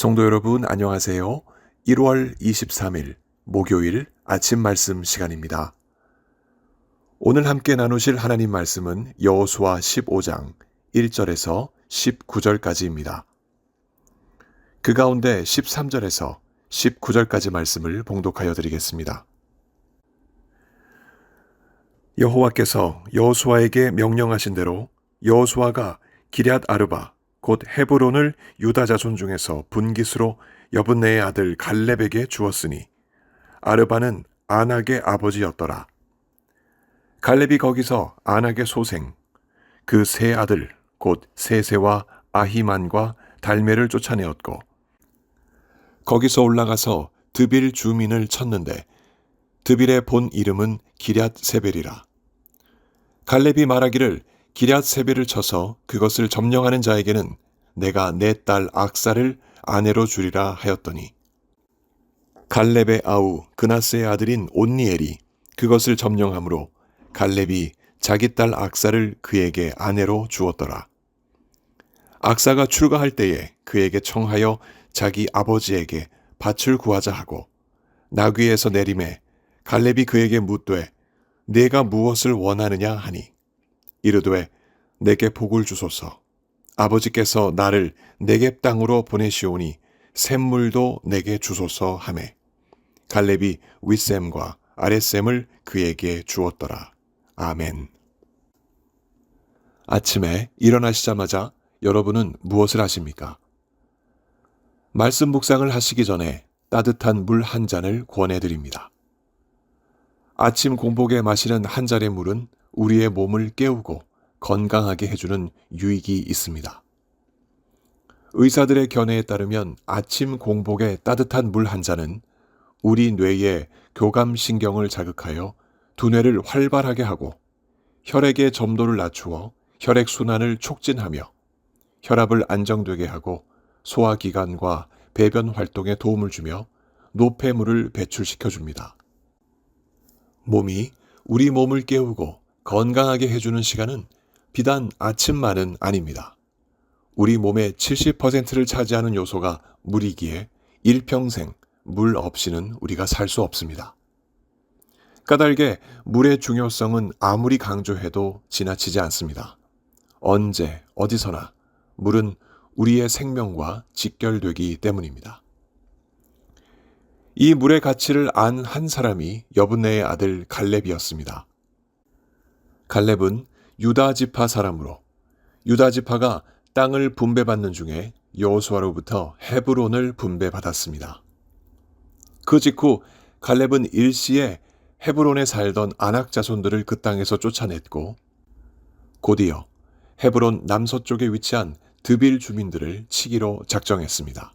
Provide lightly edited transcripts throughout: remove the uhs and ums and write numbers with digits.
성도 여러분, 안녕하세요. 1월 23일 목요일 아침 말씀 시간입니다. 오늘 함께 나누실 하나님 말씀은 여호수아 15장 1절에서 19절까지입니다. 그 가운데 13절에서 19절까지 말씀을 봉독하여 드리겠습니다. 여호와께서 여호수아에게 명령하신 대로 여호수아가 기럇 아르바 곧 헤브론을 유다 자손 중에서 분깃으로 여분네의 아들 갈렙에게 주었으니 아르바는 아낙의 아버지였더라. 갈렙이 거기서 아낙의 소생 그 세 아들 곧 세세와 아히만과 달메를 쫓아내었고 거기서 올라가서 드빌 주민을 쳤는데 드빌의 본 이름은 기럇 세벨이라. 갈렙이 말하기를 기럇 세벨을 쳐서 그것을 점령하는 자에게는 내가 내 딸 악사를 아내로 주리라 하였더니 갈렙의 아우 그나스의 아들인 온니엘이 그것을 점령하므로 갈렙이 자기 딸 악사를 그에게 아내로 주었더라. 악사가 출가할 때에 그에게 청하여 자기 아버지에게 밭을 구하자 하고 나귀에서 내림에 갈렙이 그에게 묻되 네가 무엇을 원하느냐 하니 이르되 내게 복을 주소서. 아버지께서 나를 네겝 땅으로 보내시오니 샘물도 내게 주소서 하매 갈렙이 윗샘과 아랫샘을 그에게 주었더라. 아멘. 아침에 일어나시자마자 여러분은 무엇을 하십니까? 말씀 묵상을 하시기 전에 따뜻한 물 한 잔을 권해드립니다. 아침 공복에 마시는 한 잔의 물은 우리의 몸을 깨우고 건강하게 해주는 유익이 있습니다. 의사들의 견해에 따르면 아침 공복에 따뜻한 물 한 잔은 우리 뇌의 교감신경을 자극하여 두뇌를 활발하게 하고 혈액의 점도를 낮추어 혈액순환을 촉진하며 혈압을 안정되게 하고 소화기관과 배변 활동에 도움을 주며 노폐물을 배출시켜 줍니다. 몸이 우리 몸을 깨우고 건강하게 해주는 시간은 비단 아침만은 아닙니다. 우리 몸의 70%를 차지하는 요소가 물이기에 일평생 물 없이는 우리가 살 수 없습니다. 까닭에 물의 중요성은 아무리 강조해도 지나치지 않습니다. 언제 어디서나 물은 우리의 생명과 직결되기 때문입니다. 이 물의 가치를 안 한 사람이 여분네의 아들 갈렙이었습니다. 갈렙은 유다 지파 사람으로 유다 지파가 땅을 분배받는 중에 여호수아로부터 헤브론을 분배받았습니다. 그 직후 갈렙은 일시에 헤브론에 살던 아낙 자손들을 그 땅에서 쫓아냈고 곧이어 헤브론 남서쪽에 위치한 드빌 주민들을 치기로 작정했습니다.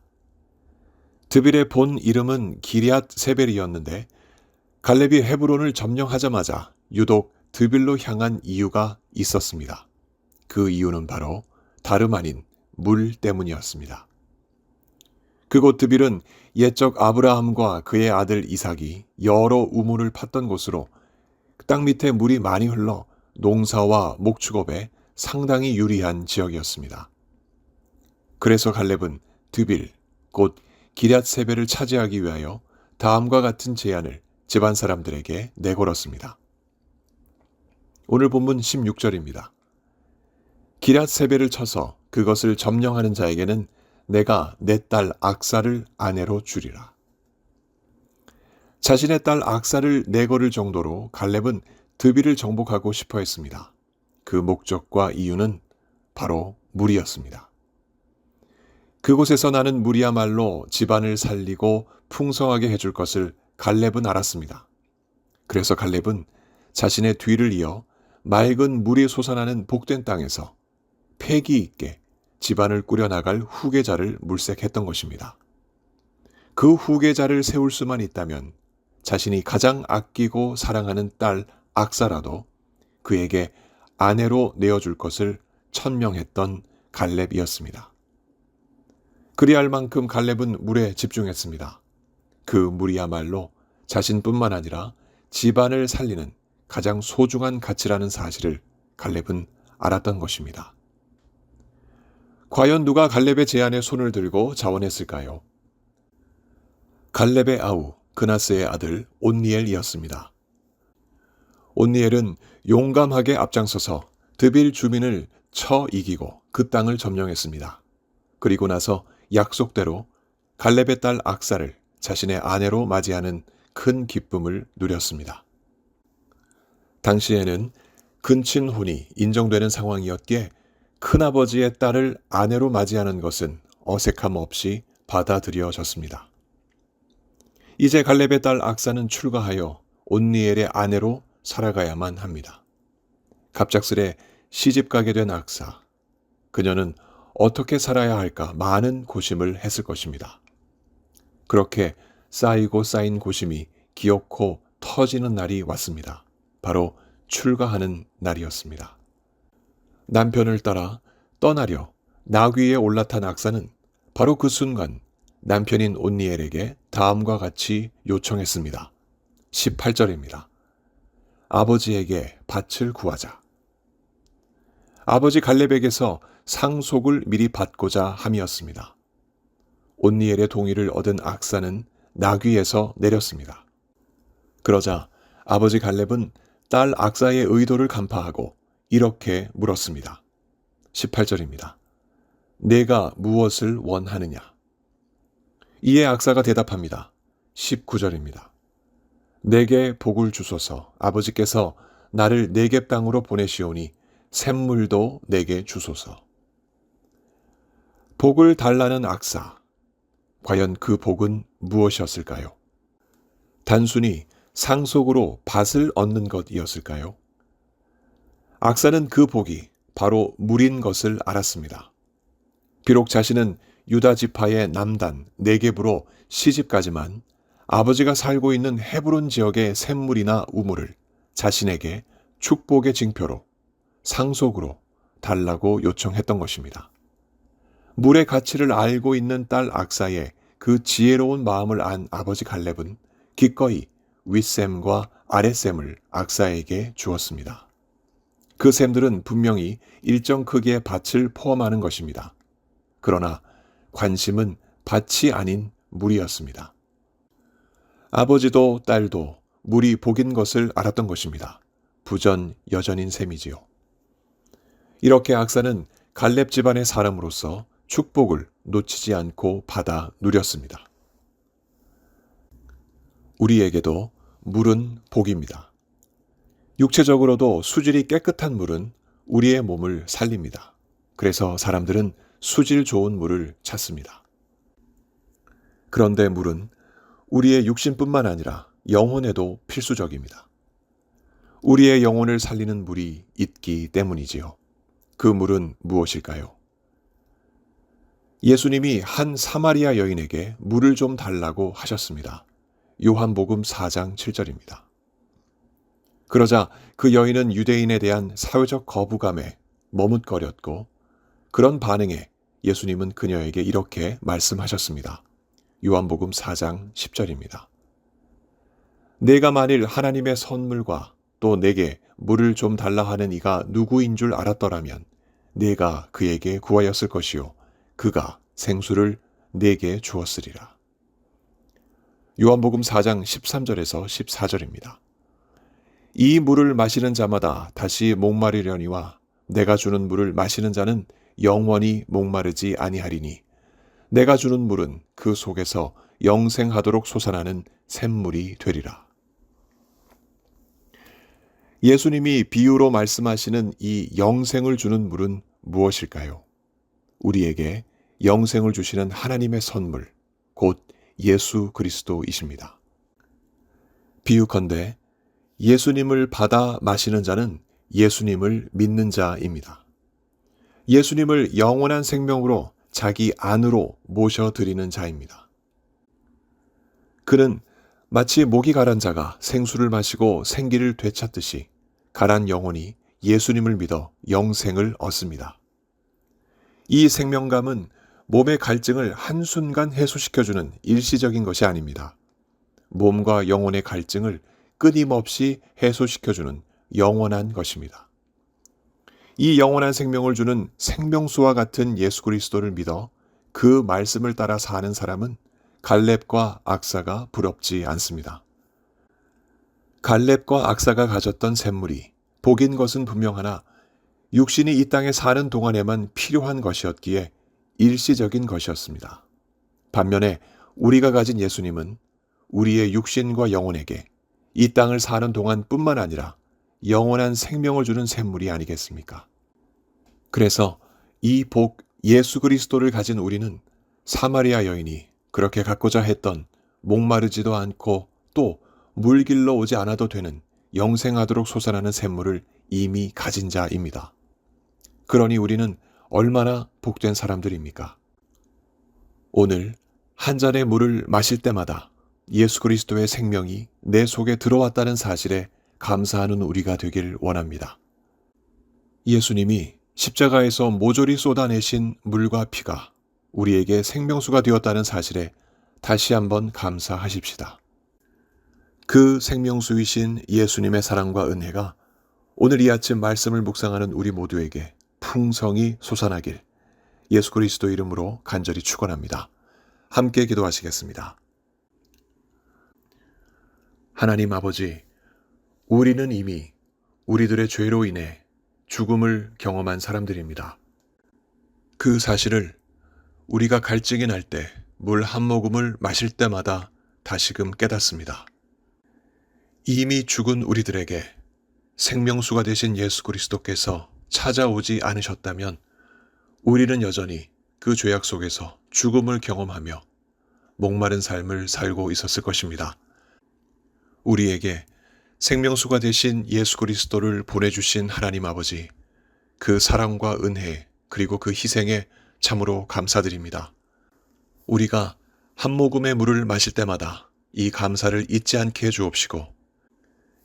드빌의 본 이름은 기럇 세벨이었는데 갈렙이 헤브론을 점령하자마자 유독 드빌로 향한 이유가 있었습니다. 그 이유는 바로 다름 아닌 물 때문이었습니다. 그곳 드빌은 옛적 아브라함과 그의 아들 이삭이 여러 우물을 팠던 곳으로 땅 밑에 물이 많이 흘러 농사와 목축업에 상당히 유리한 지역이었습니다. 그래서 갈렙은 드빌, 곧 기럇 세벨을 차지하기 위하여 다음과 같은 제안을 집안 사람들에게 내걸었습니다. 오늘 본문 16절입니다. 기럇 세벨을 쳐서 그것을 점령하는 자에게는 내가 내 딸 악사를 아내로 주리라. 자신의 딸 악사를 내걸을 정도로 갈렙은 드빌을 정복하고 싶어 했습니다. 그 목적과 이유는 바로 물이었습니다. 그곳에서 나는 물이야말로 집안을 살리고 풍성하게 해줄 것을 갈렙은 알았습니다. 그래서 갈렙은 자신의 뒤를 이어 맑은 물이 솟아나는 복된 땅에서 패기 있게 집안을 꾸려나갈 후계자를 물색했던 것입니다. 그 후계자를 세울 수만 있다면 자신이 가장 아끼고 사랑하는 딸 악사라도 그에게 아내로 내어줄 것을 천명했던 갈렙이었습니다. 그리할 만큼 갈렙은 물에 집중했습니다. 그 물이야말로 자신뿐만 아니라 집안을 살리는 가장 소중한 가치라는 사실을 갈렙은 알았던 것입니다. 과연 누가 갈렙의 제안에 손을 들고 자원했을까요? 갈렙의 아우 그나스의 아들 온니엘이었습니다. 온니엘은 용감하게 앞장서서 드빌 주민을 쳐 이기고 그 땅을 점령했습니다. 그리고 나서 약속대로 갈렙의 딸 악사를 자신의 아내로 맞이하는 큰 기쁨을 누렸습니다. 당시에는 근친혼이 인정되는 상황이었기에 큰아버지의 딸을 아내로 맞이하는 것은 어색함 없이 받아들여졌습니다. 이제 갈렙의 딸 악사는 출가하여 온니엘의 아내로 살아가야만 합니다. 갑작스레 시집가게 된 악사. 그녀는 어떻게 살아야 할까 많은 고심을 했을 것입니다. 그렇게 쌓이고 쌓인 고심이 기어코 터지는 날이 왔습니다. 바로 출가하는 날이었습니다. 남편을 따라 떠나려 나귀에 올라탄 악사는 바로 그 순간 남편인 온니엘에게 다음과 같이 요청했습니다. 18절입니다. 아버지에게 밭을 구하자. 아버지 갈렙에게서 상속을 미리 받고자 함이었습니다. 온니엘의 동의를 얻은 악사는 나귀에서 내렸습니다. 그러자 아버지 갈렙은 딸 악사의 의도를 간파하고 이렇게 물었습니다. 18절입니다. 내가 무엇을 원하느냐? 이에 악사가 대답합니다. 19절입니다. 내게 복을 주소서. 아버지께서 나를 네겝 땅으로 보내시오니 샘물도 내게 주소서. 복을 달라는 악사. 과연 그 복은 무엇이었을까요? 단순히 상속으로 밭을 얻는 것이었을까요? 악사는 그 복이 바로 물인 것을 알았습니다. 비록 자신은 유다 지파의 남단 네겝으로 시집가지만 아버지가 살고 있는 헤브론 지역의 샘물이나 우물을 자신에게 축복의 징표로 상속으로 달라고 요청했던 것입니다. 물의 가치를 알고 있는 딸 악사의 그 지혜로운 마음을 안 아버지 갈렙은 기꺼이 윗샘과 아랫샘을 악사에게 주었습니다. 그 샘들은 분명히 일정 크기의 밭을 포함하는 것입니다. 그러나 관심은 밭이 아닌 물이었습니다. 아버지도 딸도 물이 복인 것을 알았던 것입니다. 부전여전인 셈이지요. 이렇게 악사는 갈렙 집안의 사람으로서 축복을 놓치지 않고 받아 누렸습니다. 우리에게도 물은 복입니다. 육체적으로도 수질이 깨끗한 물은 우리의 몸을 살립니다. 그래서 사람들은 수질 좋은 물을 찾습니다. 그런데 물은 우리의 육신뿐만 아니라 영혼에도 필수적입니다. 우리의 영혼을 살리는 물이 있기 때문이지요. 그 물은 무엇일까요? 예수님이 한 사마리아 여인에게 물을 좀 달라고 하셨습니다. 요한복음 4장 7절입니다. 그러자 그 여인은 유대인에 대한 사회적 거부감에 머뭇거렸고 그런 반응에 예수님은 그녀에게 이렇게 말씀하셨습니다. 요한복음 4장 10절입니다. 내가 만일 하나님의 선물과 또 내게 물을 좀 달라 하는 이가 누구인 줄 알았더라면 내가 그에게 구하였을 것이요 그가 생수를 내게 주었으리라. 요한복음 4장 13절에서 14절입니다. 이 물을 마시는 자마다 다시 목마르려니와 내가 주는 물을 마시는 자는 영원히 목마르지 아니하리니 내가 주는 물은 그 속에서 영생하도록 솟아나는 샘물이 되리라. 예수님이 비유로 말씀하시는 이 영생을 주는 물은 무엇일까요? 우리에게 영생을 주시는 하나님의 선물, 곧 예수 그리스도이십니다. 비유컨대 예수님을 받아 마시는 자는 예수님을 믿는 자입니다. 예수님을 영원한 생명으로 자기 안으로 모셔드리는 자입니다. 그는 마치 목이 가란 자가 생수를 마시고 생기를 되찾듯이 가란 영혼이 예수님을 믿어 영생을 얻습니다. 이 생명감은 몸의 갈증을 한순간 해소시켜주는 일시적인 것이 아닙니다. 몸과 영혼의 갈증을 끊임없이 해소시켜주는 영원한 것입니다. 이 영원한 생명을 주는 생명수와 같은 예수 그리스도를 믿어 그 말씀을 따라 사는 사람은 갈렙과 악사가 부럽지 않습니다. 갈렙과 악사가 가졌던 샘물이 복인 것은 분명하나 육신이 이 땅에 사는 동안에만 필요한 것이었기에 일시적인 것이었습니다. 반면에 우리가 가진 예수님은 우리의 육신과 영혼에게 이 땅을 사는 동안뿐만 아니라 영원한 생명을 주는 샘물이 아니겠습니까? 그래서 이 복 예수 그리스도를 가진 우리는 사마리아 여인이 그렇게 갖고자 했던 목마르지도 않고 또 물길로 오지 않아도 되는 영생하도록 솟아나는 샘물을 이미 가진 자입니다. 그러니 우리는 얼마나 복된 사람들입니까? 오늘 한 잔의 물을 마실 때마다 예수 그리스도의 생명이 내 속에 들어왔다는 사실에 감사하는 우리가 되길 원합니다. 예수님이 십자가에서 모조리 쏟아내신 물과 피가 우리에게 생명수가 되었다는 사실에 다시 한번 감사하십시다. 그 생명수이신 예수님의 사랑과 은혜가 오늘 이 아침 말씀을 묵상하는 우리 모두에게 풍성히 솟아나길 예수 그리스도 이름으로 간절히 축원합니다. 함께 기도하시겠습니다. 하나님 아버지, 우리는 이미 우리들의 죄로 인해 죽음을 경험한 사람들입니다. 그 사실을 우리가 갈증이 날 때 물 한 모금을 마실 때마다 다시금 깨닫습니다. 이미 죽은 우리들에게 생명수가 되신 예수 그리스도께서 찾아오지 않으셨다면 우리는 여전히 그 죄악 속에서 죽음을 경험하며 목마른 삶을 살고 있었을 것입니다. 우리에게 생명수가 되신 예수 그리스도를 보내주신 하나님 아버지, 그 사랑과 은혜 그리고 그 희생에 참으로 감사드립니다. 우리가 한 모금의 물을 마실 때마다 이 감사를 잊지 않게 해주옵시고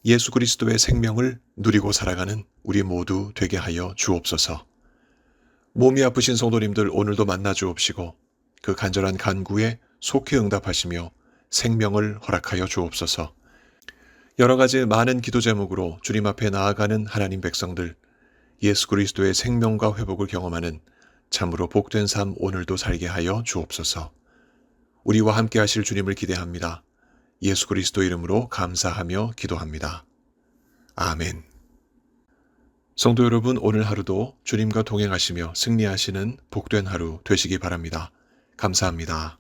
예수 그리스도의 생명을 누리고 살아가는 우리 모두 되게 하여 주옵소서. 몸이 아프신 성도님들 오늘도 만나 주옵시고 그 간절한 간구에 속히 응답하시며 생명을 허락하여 주옵소서. 여러 가지 많은 기도 제목으로 주님 앞에 나아가는 하나님 백성들, 예수 그리스도의 생명과 회복을 경험하는 참으로 복된 삶 오늘도 살게 하여 주옵소서. 우리와 함께 하실 주님을 기대합니다. 예수 그리스도 이름으로 감사하며 기도합니다. 아멘. 성도 여러분, 오늘 하루도 주님과 동행하시며 승리하시는 복된 하루 되시기 바랍니다. 감사합니다.